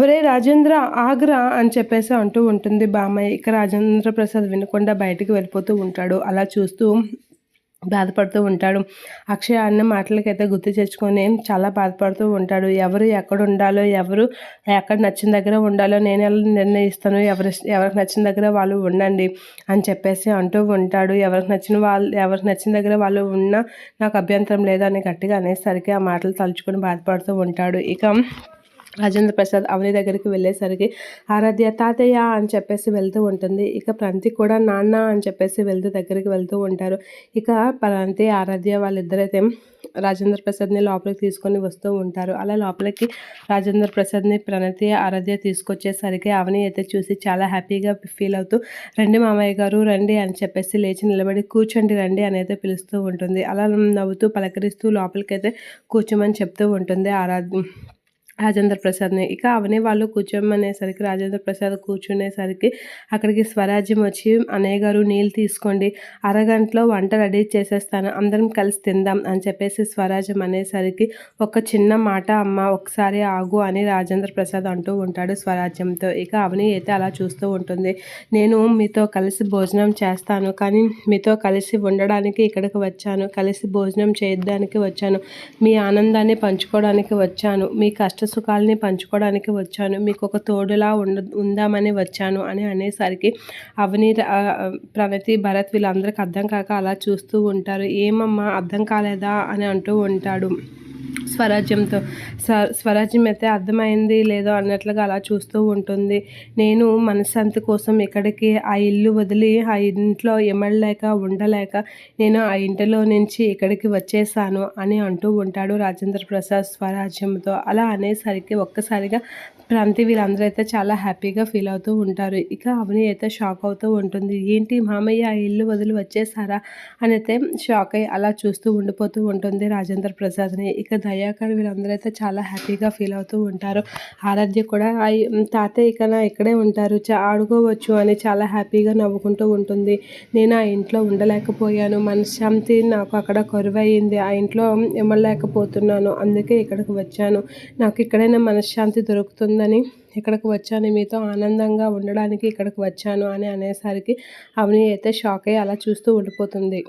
ఒరేయ్ రాజేంద్ర ఆగ్రా అని చెప్పేసి అంటూ ఉంటుంది బామ్మయ్య. ఇక రాజేంద్ర ప్రసాద్ వినకుండా బయటికి వెళ్ళిపోతూ ఉంటాడు. అలా చూస్తూ బాధపడుతూ ఉంటాడు. అక్షయ అన్న మాటలకైతే గుర్తు తెచ్చుకొని చాలా బాధపడుతూ ఉంటాడు. ఎవరు ఎక్కడ ఉండాలో, ఎవరు ఎక్కడ నచ్చిన దగ్గర ఉండాలో నేను ఎలా నిర్ణయిస్తాను, ఎవరికి నచ్చిన దగ్గర వాళ్ళు ఉండండి అని చెప్పేసి అంటూ ఉంటాడు. ఎవరికి నచ్చిన దగ్గర వాళ్ళు ఉన్నా నాకు అభ్యంతరం లేదు అని గట్టిగా అనేసరికి ఆ మాటలు తలుచుకొని బాధపడుతూ ఉంటాడు. ఇక రాజేంద్ర ప్రసాద్ అవని దగ్గరికి వెళ్ళేసరికి ఆరాధ్య తాతయ్య అని చెప్పేసి వెళ్తూ ఉంటుంది. ఇక ప్రంతి కూడా నాన్న అని చెప్పేసి దగ్గరికి వెళ్తూ ఉంటారు. ఇక ప్రంతి ఆరాధ్య వాళ్ళిద్దరైతే రాజేంద్ర ప్రసాద్ని లోపలికి తీసుకొని వస్తూ ఉంటారు. అలా లోపలికి రాజేంద్ర ప్రసాద్ని ప్రణతి ఆరాధ్య తీసుకొచ్చేసరికి అవని అయితే చూసి చాలా హ్యాపీగా ఫీల్ అవుతూ రండి మామయ్య గారు రండి అని చెప్పేసి లేచి నిలబడి కూర్చోండి రండి అని అయితే పిలుస్తూ ఉంటుంది. అలా నవ్వుతూ పలకరిస్తూ లోపలికైతే కూర్చోమని చెప్తూ ఉంటుంది రాజేంద్ర ప్రసాద్ని. ఇక అవని వాళ్ళు కూర్చోమనేసరికి రాజేంద్ర ప్రసాద్ కూర్చునేసరికి అక్కడికి స్వరాజ్యం వచ్చి అన్నయ్య గారు నీళ్ళు తీసుకోండి, అరగంటలో వంట రెడీ చేసేస్తాను, అందరం కలిసి తిందాం అని చెప్పేసి స్వరాజ్యం అనేసరికి ఒక చిన్న మాట అమ్మ ఒకసారి ఆగు అని రాజేంద్ర ప్రసాద్ అంటూ ఉంటాడు స్వరాజ్యంతో. ఇక అవని అయితే అలా చూస్తూ ఉంటుంది. నేను మీతో కలిసి భోజనం చేస్తాను, కానీ మీతో కలిసి ఉండడానికి ఇక్కడికి వచ్చాను, కలిసి భోజనం చేయడానికి వచ్చాను, మీ ఆనందాన్ని పంచుకోవడానికి వచ్చాను, మీ కష్ట సుఖాలని పంచుకోవడానికి వచ్చాను, మీకు ఒక తోడులా ఉందామని వచ్చాను అని అనేసరికి అవని ప్రణతి భరత్ వీళ్ళందరికీ అర్థం కాక అలా చూస్తూ ఉంటారు. ఏమమ్మా అర్థం కాలేదా అని అంటూ ఉంటాడు స్వరాజ్యంతో. స్వరాజ్యం అయితే అర్థమైంది లేదో అన్నట్లుగా అలా చూస్తూ ఉంటుంది. నేను మనశ్శాంతి కోసం ఇక్కడికి ఆ ఇల్లు వదిలి ఆ ఇంట్లో ఎమడలేక ఉండలేక నేను ఆ ఇంటిలో నుంచి ఇక్కడికి వచ్చేసాను అని అంటూ ఉంటాడు రాజేంద్ర ప్రసాద్ స్వరాజ్యంతో. అలా అనేసరికి ఒక్కసారిగా ప్రంతి వీళ్ళందరూ అయితే చాలా హ్యాపీగా ఫీల్ అవుతూ ఉంటారు. ఇక అవని అయితే షాక్ అవుతూ ఉంటుంది. ఏంటి మామయ్య ఆ ఇల్లు వదిలి వచ్చేసారా అని అయితే షాక్ అయ్యి అలా చూస్తూ ఉండిపోతూ ఉంటుంది రాజేంద్ర ప్రసాద్ని. ఇక దయాకర్ వీళ్ళందరూ అయితే చాలా హ్యాపీగా ఫీల్ అవుతూ ఉంటారు. ఆరాధ్య కూడా తాతయ్య ఇక ఇక్కడే ఉంటారు, ఆడుకోవచ్చు అని చాలా హ్యాపీగా నవ్వుకుంటూ ఉంటుంది. నేను ఆ ఇంట్లో ఉండలేకపోయాను, మనశ్శాంతి నాకు అక్కడ కరువయింది, ఆ ఇంట్లో ఇమ్మలేకపోతున్నాను, అందుకే ఇక్కడికి వచ్చాను, నాకు ఇక్కడైనా మనశ్శాంతి దొరుకుతుందని ఇక్కడికి వచ్చాను, మీతో ఆనందంగా ఉండడానికి ఇక్కడికి వచ్చాను అని అనేసరికి అవని అయితే షాక్ అయ్యి అలా చూస్తూ ఉండిపోతుంది.